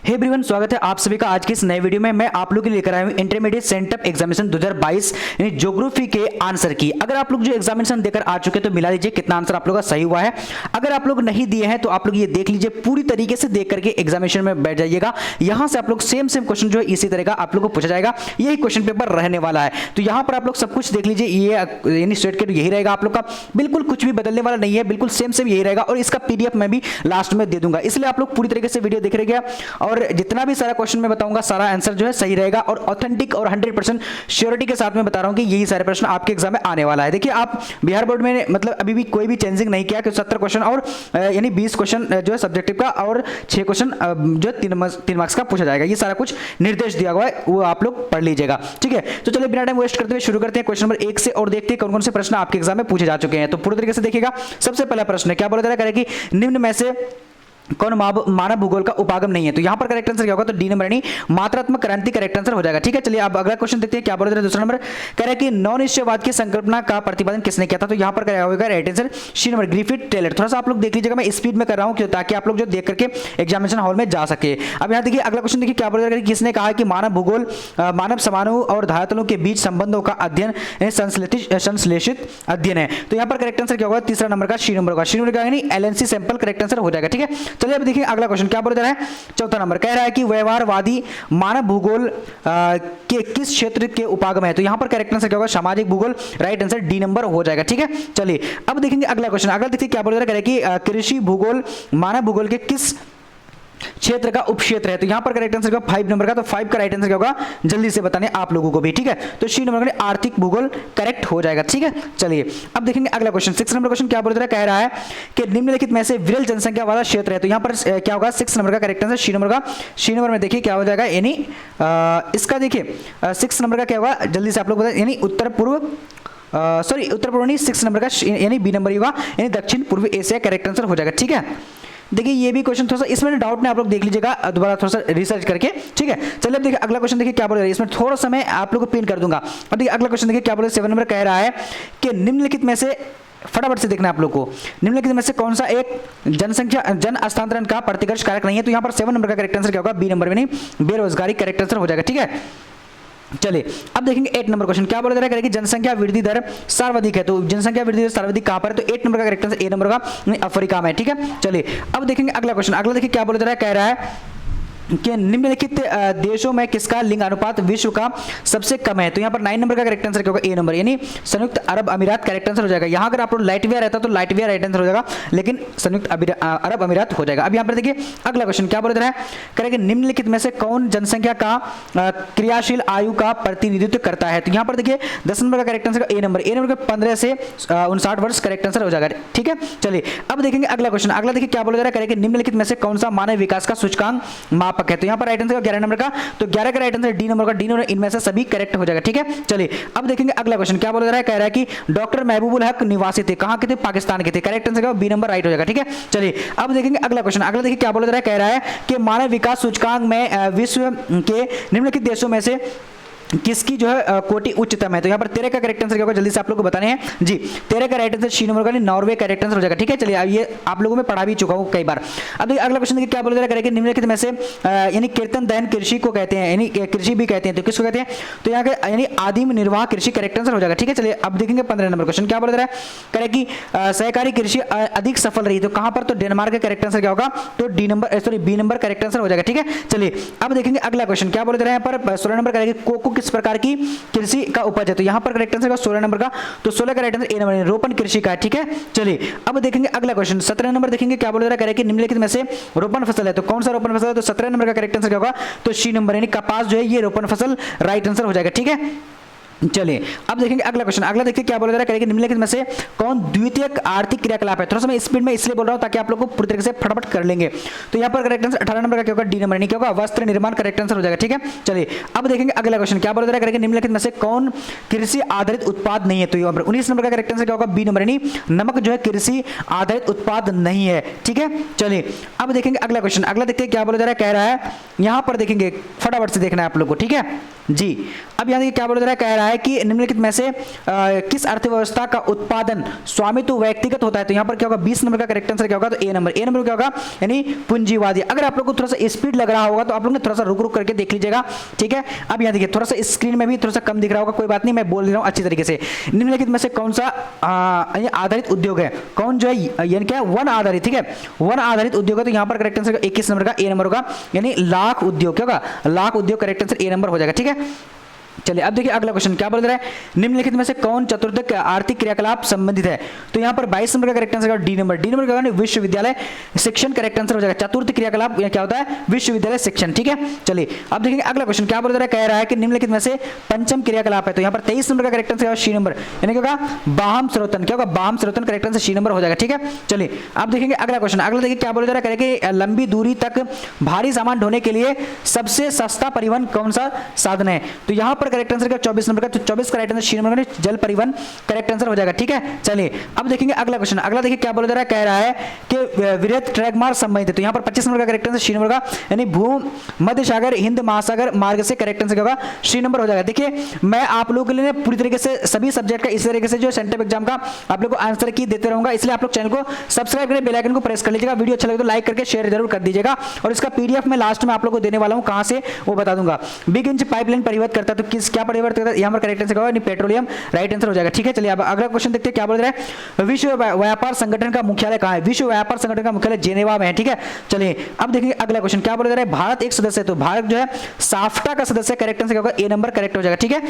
Hey everyone, स्वागत है आप सभी का आज की इस नए वीडियो में। मैं आप लोग के लिए लेकर आया हूं इंटरमीडिएट सेंटअप एग्जामिनेशन 2022 यानी ज्योग्राफी के आंसर की। अगर आप लोग जो एग्जामिनेशन देकर आ चुके तो मिला लीजिए कितना आंसर आप लोग का सही हुआ है। अगर आप लोग नहीं दिए हैं तो आप लोग ये देख लीजिए, पूरी तरीके से देख करके एग्जामिनेशन में बैठ जाइएगा। यहां से आप लोग सेम क्वेश्चन जो है इसी तरह का आप लोग को पूछा जाएगा, यही क्वेश्चन पेपर रहने वाला है। तो यहां पर आप लोग सब कुछ देख लीजिए, ये यानी स्टेट यही रहेगा आप लोग का, बिल्कुल कुछ भी बदलने वाला नहीं है, बिल्कुल सेम यही रहेगा। और इसका पीडीएफ मैं भी लास्ट में दे दूंगा, इसलिए आप लोग पूरी तरीके से वीडियो देख रहिएगा और जितना भी सारा क्वेश्चन मैं बताऊंगा सारा आंसर जो है सही रहेगा और ऑथेंटिक और 100% श्योरिटी के साथ में बता रहा हूं कि यही सारे प्रश्न आपके एग्जाम में आने वाला है। देखिए, आप बिहार बोर्ड में मतलब अभी भी कोई भी चेंजिंग नहीं किया कि 70 क्वेश्चन और यानी 20 क्वेश्चन जो है सब्जेक्टिव का और 6 क्वेश्चन जो है 3 मार्क्स का पूछा जाएगा। ये सारा कुछ निर्देश दिया हुआ है, वो आप लोग पढ़ लीजिएगा। ठीक है, तो चलिए बिना टाइम वेस्ट करते हुए शुरू करते हैं क्वेश्चन नंबर 1 से और देखते हैं कौन कौन से प्रश्न आपके एग्जाम में पूछे जा चुके हैं। तो पूरी तरीके से देखिएगा। सबसे पहला प्रश्न क्या बोला जा रहा है कि निम्न में से कौन मानव भूगोल का उपागम नहीं है। तो यहां पर करेक्ट आंसर क्या होगा, तो डी नंबर यानी मात्रात्मक क्रांति करेक्ट आंसर हो जाएगा। ठीक है, चलिए अब अगला क्वेश्चन देखते हैं क्या बोल रहे हैं। दूसरा नंबर कह रहे हैं कि नौ निश्चयवाद की संकल्पना का प्रतिपादन किसने किया था। तो यहां पर क्या होगा, right answer C number Griffith Taylor. थोड़ा सा आप लोग देख लीजिएगा, मैं स्पीड में कर रहा हूं ताकि आप लोग जो देख करके एग्जामिनेशन हॉल में जा सके। अब यहां देखिए अगला क्वेश्चन देखिए क्या बोल रहे हैं, किसने कहा कि मानव भूगोल मानव समाणु और धरातलों के बीच संबंधों का अध्ययन संश्लेषित अध्ययन है। तो यहां पर करेक्ट आंसर क्या होगा, तीसरा नंबर का सी नंबर का। सी नंबर का यानी एलएनसी सैंपल करेक्ट आंसर हो जाएगा। ठीक है, चलिए अब देखिए अगला क्वेश्चन क्या बोल रहा है। चौथा नंबर कह रहा है कि व्यवहारवादी मानव भूगोल के किस क्षेत्र के उपागम है। तो यहां पर करेक्ट आंसर क्या होगा, सामाजिक भूगोल। राइट आंसर डी नंबर हो जाएगा। ठीक है, चलिए अब देखेंगे अगला क्वेश्चन। अगला देखिए क्या बोल रहा है कि कृषि भूगोल मानव भूगोल के किस क्षेत्र का उपक्षेत्र है। तो यहां पर करेक्ट आंसर क्या 5 नंबर का। तो 5 का राइट आंसर क्या होगा, जल्दी से बताने आप लोगों को भी। ठीक है, तो सी नंबर का आर्थिक भूगोल करेक्ट हो जाएगा। ठीक है, चलिए अब देखेंगे अगला क्वेश्चन। 6 नंबर क्वेश्चन क्या बोल रहा है, कह रहा है कि निम्नलिखित में से विरल जनसंख्या वाला क्षेत्र है। तो यहां पर क्या होगा, 6 नंबर का करेक्ट आंसर सी नंबर का। सी नंबर में देखिए क्या हो जाएगा, यानी इसका देखिए 6 नंबर का क्या होगा, जल्दी से आप लोग बताएं, यानी उत्तर पूर्व नहीं, 6 नंबर का यानी बी नंबर होगा, यानी दक्षिण पूर्व एशिया करेक्ट आंसर हो जाएगा। ठीक है, देखिए ये भी क्वेश्चन थोड़ा सा इसमें डाउट नहीं, आप लोग देख लीजिएगा दोबारा थोड़ा सा रिसर्च करके। ठीक है, चलिए अब देखिए अगला क्वेश्चन देखिए क्या बोल रहा है, इसमें थोड़ा सा मैं आप लोग को पिन कर दूंगा। अब देखिए अगला क्वेश्चन देखिए क्या बोल रहा है। 7 नंबर कह रहा है कि निम्नलिखित में से, फटाफट से देखना है आप लोग को, निम्नलिखित में से कौन सा एक जन हस्तांतरण का प्रतिकर्ष कारक नहीं है। तो यहाँ पर 7 नंबर का करेक्ट आंसर क्या होगा, बी नंबर में नहीं बेरोजगारी करेक्ट आंसर हो जाएगा। ठीक है, चलिए अब देखेंगे 8 नंबर क्वेश्चन क्या बोला जा रहा है कि जनसंख्या वृद्धि दर सर्वाधिक है। तो जनसंख्या वृद्धि दर सर्वाधिक कहां पर है। तो 8 नंबर का करेक्ट आंसर ए नंबर का अफ्रीका में। ठीक है, चलिए अब देखेंगे अगला क्वेश्चन। अगला देखिए क्या बोला जा रहा है, कह रहा है कि निम्नलिखित देशों में किसका लिंग अनुपात विश्व का सबसे कम है। तो यहाँ पर 9 नंबर का करेक्ट आंसर क्या होगा, ए नंबर यानी संयुक्त अरब अमीरात करेक्ट आंसर हो जाएगा। यहाँ अगर आप लोग लाइटविया रहता तो लाइटविया राइट आंसर हो जाएगा, लेकिन संयुक्त अरब अमीरात हो जाएगा। अब यहाँ पर देखिए अगला क्वेश्चन क्या बोल रहा है, करेंगे निम्नलिखित में से कौन जनसंख्या का क्रियाशील आयु का प्रतिनिधित्व करता है। तो यहाँ पर देखिए 10 नंबर का correct answer A number, A number 15 से 59 वर्ष करेक्ट आंसर हो जाएगा। ठीक है, चलिए अब देखेंगे अगला क्वेश्चन। अगला देखिए क्या बोला जा रहा है, करेंगे निम्नलिखित में से कौन सा मानव विकास का सूचकांक मापक है। तो यहाँ पर राइट आंसर 11 नंबर का। तो 11 का राइट आंसर डी नंबर का। डी नंबर इनमें से सभी करेक्ट हो जाएगा। ठीक है, चलिए अब देखेंगे अगला क्वेश्चन क्या बोला जा रहा है, कह रहा है कि डॉक्टर महबूबुल हक निवासी थे, कहां के थे, पाकिस्तान के थे। करेक्ट आंसर क्या, बी नंबर राइट हो जाएगा। ठीक है, चलिए अब देखेंगे अगला क्वेश्चन। अगला देखिए क्या बोला जा रहा है, कह रहा है कि मानव विकास सूचकांक में विश्व के निम्नलिखित देशों में से किसकी जो है कोटि उच्चतम है। तो यहाँ पर 13 का करेक्ट आंसर क्या होगा, जल्दी से आप लोग को बताने हैं जी। 13 का राइट आंसर सी नंबर का नॉर्वे का करेक्ट आंसर हो जाएगा। ठीक है, चलिए अब ये आप लोगों में पढ़ा भी चुका हूँ कई बार। अब देखिए अगला क्वेश्चन देखिए क्या बोला जा रहा है, निम्नलिखित में से यानी कीर्तन दहन कृषि को कहते हैं, यानी कृषि भी कहते हैं। तो किसको कहते हैं, तो यहाँ का यानी आदिम निर्वाह कृषि करेक्ट आंसर हो जाएगा। ठीक है, चलिए अब देखेंगे 15 नंबर क्वेश्चन क्या बोला जा रहा है, करें कि सहकारी कृषि अधिक सफल रही। तो कहां पर, तो डेनमार्क का करेक्ट आंसर क्या होगा, तो D number B number correct answer हो जाएगा। ठीक है, चलिए अब देखेंगे अगला क्वेश्चन क्या बोला जा रहा है, यहाँ पर 16 नंबर करेंगे कोको किस प्रकार की कृषि का उपज है। तो यहां पर करेक्ट आंसर का 16 नंबर का। तो 16 का राइट आंसर ए नंबर रोपण कृषि का। ठीक है, चलिए अब देखेंगे अगला क्वेश्चन। 17 नंबर देखेंगे क्या बोल रहा है कि निम्नलिखित में से रोपण फसल है। तो कौन सा रोपण फसल है, तो 17 नंबर का करेक्ट आंसर क्या होगा, तो सी नंबर यानी कपास जो है ये रोपण फसल राइट आंसर हो जाएगा। ठीक है, चलिए अब देखेंगे अगला क्वेश्चन। अगला देखिए क्या बोला जा रहा है, निम्नलिखित में से कौन द्वितीयक आर्थिक क्रियाकलाप है। थोड़ा सा मैं स्पीड में इसलिए बोल रहा हूं ताकि आप लोग को पूरी तरीके से फटाफट कर लेंगे। तो यहाँ पर करेक्ट आंसर 18 नंबर का क्या होगा, डी नंबर यानी क्या होगा, वस्त्र निर्माण करेक्ट आंसर हो जाएगा। ठीक है, चलिए अब देखेंगे अगला क्वेश्चन क्या बोला जा रहा है, निम्नलिखित में से कौन कृषि आधारित उत्पाद नहीं है। तो यहाँ पर 19 नंबर का करेक्ट आंसर क्या होगा, बी नंबर यानी नमक जो है कृषि आधारित उत्पाद नहीं है। ठीक है, चलिए अब देखेंगे अगला क्वेश्चन। अगला देखते हैं क्या बोला जा रहा है, कह रहा है यहाँ पर देखेंगे फटाफट से देखना है आप लोग को। ठीक है जी, अब यहाँ देखिए क्या बोला जा रहा है, कह रहा है कि निम्नलिखित में से किस अर्थव्यवस्था का उत्पादन स्वामित्व व्यक्तिगत होता है, तो यहाँ पर क्या होगा 20 नंबर का करेक्ट आंसर क्या होगा, तो ए नंबर क्या होगा, यानी पूंजीवादी। अगर आप लोग को थोड़ा सा स्पीड लग रहा होगा तो आप लोग ने थोड़ा सा रुक करके देख लीजिएगा, ठीक है। अब यहाँ देखिए थोड़ा सा स्क्रीन में भी थोड़ा सा कम दिख रहा होगा, कोई बात नहीं, मैं बोल रहा हूँ अच्छी तरीके से। निम्नलिखित में से कौन सा आधारित उद्योग है, कौन जो है यानी क्या वन आधारित, ठीक है, वन आधारित उद्योग है, तो यहाँ पर करेक्ट आंसर 21 नंबर का ए नंबर होगा, यानी लाख उद्योग, क्या होगा, लाख उद्योग, करेक्ट आंसर ए नंबर हो जाएगा, ठीक है। चलिए अब देखिए अगला क्वेश्चन क्या बोल रहा है, निम्नलिखित में से कौन चतुर्थक आर्थिक क्रियाकलाप संबंधित है, तो यहाँ पर 22 नंबर का करेक्ट आंसर डी नंबर क्या होगा, विश्वविद्यालय शिक्षण करेक्ट आंसर हो जाएगा। चतुर्थ क्रियाकलाप क्या होता है, विश्वविद्यालय शिक्षण, ठीक है। चलिए अब देखेंगे अगला क्वेश्चन क्या बोल रहा है, कह रहा है कि निम्नलिखित में से पंचम क्रियाकलाप है, तो यहाँ पर 23 नंबर का करेक्ट आंसर सी नंबर, यानी क्या होगा, बाह्य स्रोतन, क्या होगा, बाह्य स्रोतन, करेक्ट आंसर सी नंबर हो जाएगा, ठीक है। चलिए अब देखेंगे अगला क्वेश्चन, अगला देखिए क्या बोल रहा है, कि लंबी दूरी तक भारी सामान ढोने के लिए सबसे सस्ता परिवहन कौन सा साधन है, तो यहाँ पर करेक्ट आंसर 24 नंबर का, तो 24 करेक्ट आंसर सी नंबर का जल परिवहन करेक्ट आंसर हो जाएगा, ठीक है। चलिए अब देखेंगे अगला क्वेश्चन, अगला देखिए क्या बोला जा रहा है, कह रहा है कि वृहद ट्रैक मार्ग संबंधित है, तो यहाँ पर 25 नंबर का करेक्ट आंसर सी नंबर का, यानी भू मध्य सागर हिंद महासागर मार्ग से करेक्ट आंसर होगा सी नंबर हो जाएगा। देखिए मैं आप लोगों के लिए पूरी तरीके से सभी सब्जेक्ट का इस तरीके से जो सेंटर एग्जाम का आप लोग को आंसर की देते रहूंगा, इसलिए आप लोग चैनल को सब्सक्राइब करें, बेल आइकन को प्रेस कर लीजिएगा, वीडियो अच्छा लगे तो लाइक करके शेयर जरूर कर दीजिएगा, और इसका पीडीएफ मैं लास्ट में आप लोग को देने वाला हूं, कहां से वो बता दूंगा। बिग इंच पाइपलाइन परिवर्तित करता है, तो किस क्या परिवर्तित करता है, यहाँ पर करेक्ट आंसर होगा पेट्रोलियम, राइट आंसर हो जाएगा, ठीक है। चलिए अब अगला क्वेश्चन देखते हैं क्या बोल रहा है, विश्व व्यापार संगठन का मुख्यालय कहां है, विश्व व्यापार संगठन का मुख्यालय जेनेवा में है, ठीक है। चलिए अब देखेंगे अगला क्वेश्चन क्या बोल रहा है, भारत एक सदस्य है, तो भारत जो है साफ्टा का सदस्य, करेक्ट आंसर होगा ए नंबर करेक्ट हो जाएगा, ठीक है।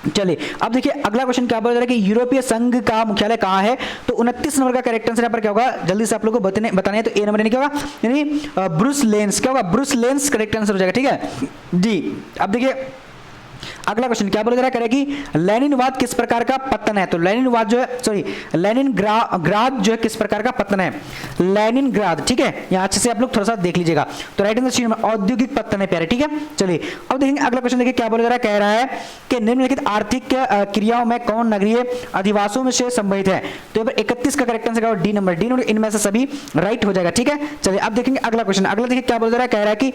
चलिए अब देखिए अगला क्वेश्चन क्या बोल रहा है, कि यूरोपीय संघ का मुख्यालय कहां है, तो 29 नंबर का करेक्ट आंसर यहाँ पर क्या होगा, जल्दी से आप लोगों को बताने हैं, तो ए नंबर यानी क्या होगा, यानी ब्रुसेल्स, क्या होगा, ब्रुसेल्स करेक्ट आंसर हो जाएगा, ठीक है जी। अब देखिए अगला क्वेश्चन क्या बोला जा रहा है, कि लेनिनवाद किस प्रकार का पतन है, तो लेनिनवाद जो है सॉरी लेनिनग्राद जो है किस प्रकार का पतन है, लेनिनग्राद, ठीक है, यहाँ अच्छे से आप लोग थोड़ा सा देख लीजिएगा, तो राइट आंसर सी नंबर औद्योगिक पतन है प्यारे, ठीक है। चलिए अब देखेंगे अगला क्वेश्चन, देखिए क्या बोला जा रहा है, कह रहा है कि निम्नलिखित आर्थिक क्रियाओं में कौन नगरीय अधिवासों में से संबंधित है, तो यहाँ पर 31 का करेक्ट आंसर डी नंबर इनमें से सभी राइट हो जाएगा, ठीक है। चलिए अब देखेंगे अगला क्वेश्चन, अगला देखिए क्या बोला जा रहा है, कह रहा है कि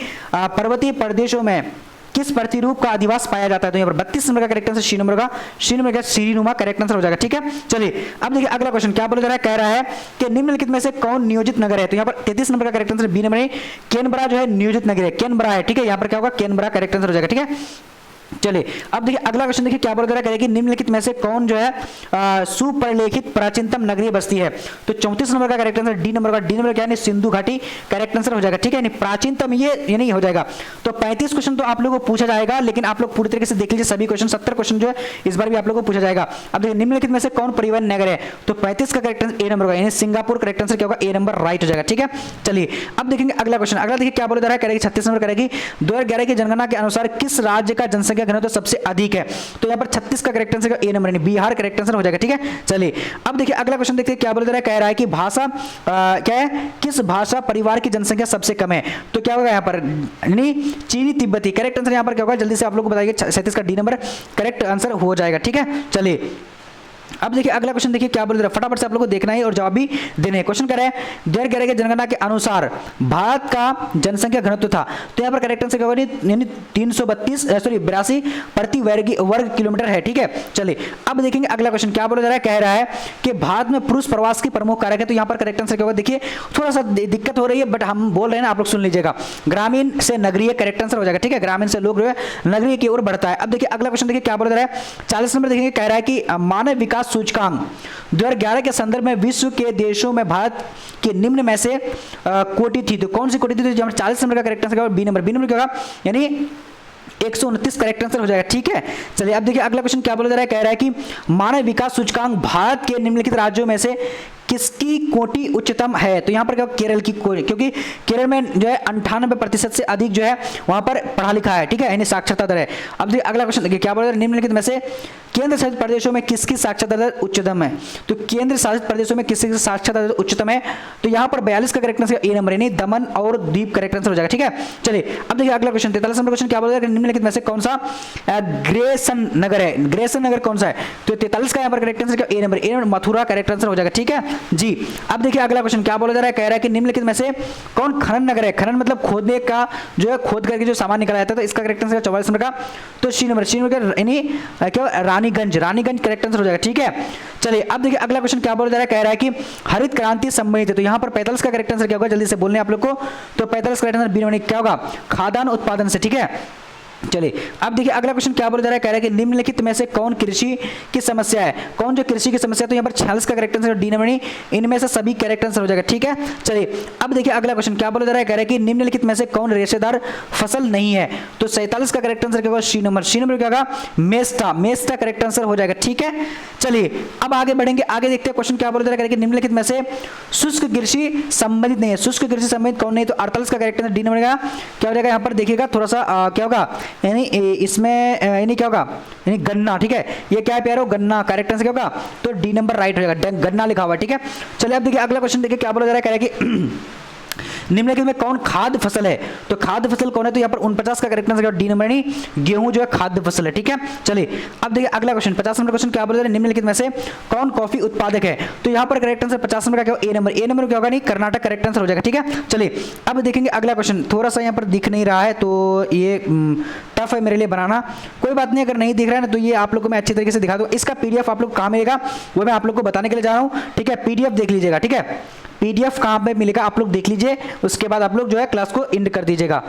पर्वतीय प्रदेशों में किस प्रतिरूप का अधिवास पाया जाता है, तो यहाँ पर 32 नंबर का करेक्ट आंसर सी नंबर का सीरीनुमा करेक्ट आंसर हो जाएगा, ठीक है। चलिए अब देखिए अगला क्वेश्चन क्या बोला जा रहा है, कह रहा है कि निम्नलिखित में से कौन नियोजित नगर है, तो यहाँ पर 33 नंबर का correct answer B number, Canberra जो है नियोजित नगर है, कैनबरा है, ठीक है, यहाँ पर क्या होगा, कैनबरा करेक्ट आंसर हो जाएगा, ठीक है। चलिए अब देखिए अगला क्वेश्चन, देखिए क्या बोला जा रहा है, निम्नलिखित में से कौन जो है सुपरलेखित प्राचीनतम नगरीय बस्ती है, तो 34 नंबर का करेक्ट आंसर डी नंबर क्या है, सिंधु घाटी करेक्ट आंसर हो जाएगा, ठीक है, प्राचीनतम ये नहीं हो जाएगा। तो 35 क्वेश्चन तो आप लोगों को पूछा जाएगा, लेकिन आप लोग पूरी तरीके से देख लीजिए सभी क्वेश्चन, 70 क्वेश्चन जो है इस बार भी आप लोगों को पूछा जाएगा। अब देखिए निम्नलिखित में से कौन परिवहन नगर है, तो 35 का करेक्ट आंसर ए नंबर होगा, यानी सिंगापुर करेक्ट आंसर क्या होगा, ए नंबर राइट हो जाएगा, ठीक है। चलिए अब देखेंगे अगला क्वेश्चन, अगला देखिए क्या बोला जा रहा है, 36 नंबर करेगी 2011 की जनगणना के अनुसार किस राज्य का जनसंख्या घनत्व सबसे अधिक है, तो यहाँ पर 36 का correct answer A number, Bihar correct answer हो जाएगा, ठीक है। चलिए अब देखिए अगला क्वेश्चन देखते हैं क्या बोला जा रहा है, कह रहा है कि भाषा क्या है, किस भाषा परिवार की जनसंख्या सबसे कम है, तो क्या होगा यहाँ पर, यानी चीनी तिब्बती, करेक्ट आंसर यहाँ पर क्या होगा, जल्दी से आप लोग को बताइए, 37 का डी नंबर करेक्ट आंसर हो जाएगा, ठीक है। चलिए अब देखिए अगला क्वेश्चन, देखिए क्या बोल रहा है, फटाफट से आप लोगों को देखना है और जवाब भी देने हैं। क्वेश्चन कर रहे हैं 2011 के जनगणना के अनुसार भारत का जनसंख्या घनत्व था, तो यहाँ पर करेक्ट आंसर क्या होगा, यानी 82 प्रति वर्ग किलोमीटर है, ठीक है। चलिए अब देखेंगे अगला क्वेश्चन क्या बोला जा रहा है, कह रहा है कि भारत में पुरुष प्रवास की प्रमुख कारक है, तो यहाँ पर करेक्ट आंसर क्या होगा, देखिए थोड़ा सा दिक्कत हो रही है, बट हम बोल रहे हैं ना, आप लोग सुन लीजिएगा, ग्रामीण से नगरीय करेक्ट आंसर हो जाएगा, ठीक है, ग्रामीण से लोग जो है नगरीय की ओर बढ़ता है। अब देखिए अगला क्वेश्चन, देखिए क्या बोला जा रहा है, 40 नंबर देखेंगे, कह रहा है कि मानव विकास सूचकांक 2011 के संदर्भ में विश्व के देशों में भारत के निम्न में से कोटि थी, तो कौन सी कोटि थी, तो 40 नंबर का करेक्ट आंसर बी नंबर क्या होगा, यानी 129 करेक्ट आंसर हो जाएगा, ठीक है। चलिए अब देखिए अगला क्वेश्चन क्या बोला जा रहा है, कह रहा है कि मानव विकास सूचकांक भारत के निम्नलिखित राज्यों में से किसकी कोटि उच्चतम है, तो यहाँ पर क्या केरल की कोटि, क्योंकि केरल में जो है 98% से अधिक जो है वहां पर पढ़ा लिखा है, ठीक है, यानी साक्षरता दर है। अब देखिए अगला क्वेश्चन देखिए क्या बोल रहा है, निम्नलिखित में से केंद्र शासित प्रदेशों में किसकी साक्षरता दर उच्चतम है, तो केंद्र शासित प्रदेशों में किसकी साक्षरता दर उच्चतम है, तो यहाँ पर 42 का करेक्ट आंसर ए नंबर, यानी दमन और द्वीप करेक्ट आंसर हो जाएगा, ठीक है। चलिए अब देखिए अगला क्वेश्चन 43 नंबर क्वेश्चन क्या बोल रहा है, निम्नलिखित में से कौन सा ग्रेसन नगर है, ग्रेसन नगर कौन सा है, तो 43 का यहाँ पर करेक्ट आंसर क्या ए नंबर मथुरा करेक्ट आंसर हो जाएगा, ठीक है। जी। अब देखिए अगला क्वेश्चन क्या बोला जा रहा है, कह रहा है कि निम्नलिखित में से कौन खनन नगर है। खनन मतलब खोदने का जो है, खोद करके जो सामान निकाला जाता है, तो इसका करेक्ट आंसर 44 नंबर का तो सी नंबर यानी क्या रानीगंज करेक्ट आंसर हो जाएगा। ठीक है, चलिए अब देखिए अगला क्वेश्चन क्या बोला जा रहा है, कह रहा है कि हरित क्रांति संबंधित है, तो यहाँ पर 45 का करेक्ट आंसर क्या होगा, जल्दी से बोलने आप लोग को। तो 45 करेक्ट आंसर बी क्या होगा, खाद्यान्न उत्पादन से। ठीक है, चलिए अब देखिए अगला क्वेश्चन क्या बोला जा रहा है, कह रहा है कि निम्नलिखित में से कौन कृषि की समस्या है, कौन जो कृषि की समस्या है, तो यहाँ पर 46 का करेक्ट आंसर डी नंबर, इनमें से सभी करेक्ट आंसर हो जाएगा। ठीक है, चलिए अब देखिए अगला क्वेश्चन क्या बोला जा रहा है, कह रहा है कि निम्नलिखित में से कौन रेशेदार फसल नहीं है, तो 47 का करेक्ट आंसर क्या होगा, सी नंबर क्या होगा, मेस्टा करेक्ट आंसर हो जाएगा। ठीक है, चलिए अब आगे बढ़ेंगे, आगे देखते हैं क्वेश्चन क्या बोला जा रहा है कि निम्नलिखित में से शुष्क कृषि संबंधित नहीं है, शुष्क कृषि संबंधित कौन नहीं, तो 48 का करेक्ट आंसर डी नंबर का क्या हो जाएगा। यहाँ पर देखिएगा थोड़ा सा क्या होगा, यानी इसमें यानी क्या होगा, यानी गन्ना। ठीक है, ये क्या है प्यारो, गन्ना करेक्ट आंसर क्या होगा, तो डी नंबर राइट हो जाएगा, गन्ना लिखा हुआ है। ठीक है, चलिए अब देखिए अगला क्वेश्चन देखिए क्या बोला जा रहा है, कह रहा है कि निम्नलिखित में कौन खाद्य फसल है, तो खाद्य फसल कौन है, तो यहाँ पर 49 का करेक्ट आंसर डी नंबर, नहीं गेहूं जो है खाद्य फसल है। ठीक है, चलिए अब देखिए अगला क्वेश्चन 50 नंबर क्वेश्चन क्या बोल रहे हैं, निम्नलिखित में से कौन कॉफी उत्पादक है, तो यहाँ पर करेक्ट आंसर 50 नंबर का क्या, ए नंबर क्या होगा, नहीं कर्नाटक करेक्ट आंसर हो जाएगा। ठीक है, चलिए अब देखेंगे अगला क्वेश्चन, थोड़ा सा यहाँ पर दिख नहीं रहा है तो ये टफ है मेरे लिए बनाना, कोई बात नहीं, अगर नहीं दिख रहा है ना तो ये आप लोग को मैं अच्छी तरीके से दिखा दूँ। इसका पीडीएफ आप लोग कहाँ मिलेगा वो मैं आप लोग को बताने के लिए जा रहा हूँ। ठीक है, पीडीएफ देख लीजिएगा। ठीक है, पीडीएफ कहाँ पे मिलेगा आप लोग देख लीजिए, उसके बाद आप लोग जो है क्लास को एंड कर दीजिएगा।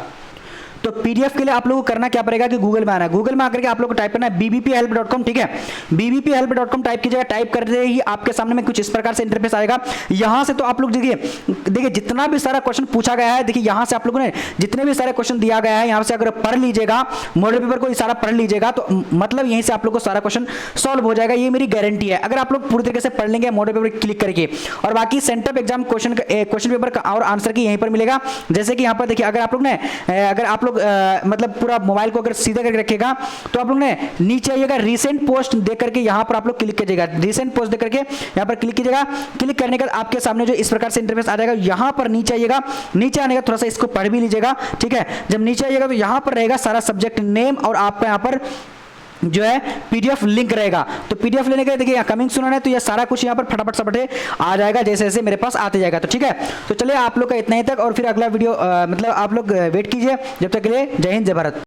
तो पीडीएफ के लिए आप लोगों को करना क्या पड़ेगा कि गूगल में आना है, गूगल में आकर के आप लोग को टाइप करना है bbphelp.com। ठीक है, bbphelp.com टाइप कीजिएगा, टाइप करते ही आपके सामने में कुछ इस प्रकार से इंटरफेस आएगा। यहां से तो आप लोग देखिए जितना भी सारा क्वेश्चन पूछा गया है, देखिए यहां से आप लोगों ने जितने भी सारे क्वेश्चन दिया गया है, यहां से अगर पढ़ लीजिएगा, मॉडल पेपर को सारा पढ़ लीजिएगा, तो मतलब यहीं से आप लोग को सारा क्वेश्चन सॉल्व हो जाएगा, ये मेरी गारंटी है। अगर आप लोग पूरी तरीके से पढ़ लेंगे मॉडल पेपर क्लिक करके, और बाकी सेंटर एग्जाम क्वेश्चन पेपर का और आंसर की यहीं पर मिलेगा। जैसे कि यहाँ पर देखिए अगर आप लोग मतलब पूरा मोबाइल को अगर सीधा करके रखिएगा तो आप लोग ने नीचे आइएगा, रिसेंट पोस्ट देख करके यहाँ पर आप लोग क्लिक कीजिएगा, रिसेंट पोस्ट देख करके यहाँ पर क्लिक कीजिएगा। क्लिक करने के बाद आपके सामने जो इस प्रकार से इंटरफेस आ जाएगा, यहाँ पर नीचे आइएगा, नीचे आने का थोड़ा सा इसको पढ़ भी लीजिएगा। ठीक है, जब नीचे आइएगा तो यहाँ पर रहेगा सारा सब्जेक्ट नेम और आपका यहाँ पर जो है पीडीएफ लिंक रहेगा। तो पीडीएफ लेने के लिए देखिए कमिंग सुनना है, तो ये सारा कुछ यहाँ पर फटाफट सपटे आ जाएगा जैसे जैसे मेरे पास आते जाएगा। तो ठीक है, तो चलिए आप लोग का इतना ही तक, और फिर अगला वीडियो मतलब आप लोग वेट कीजिए, जब तक के लिए जय हिंद जय भारत।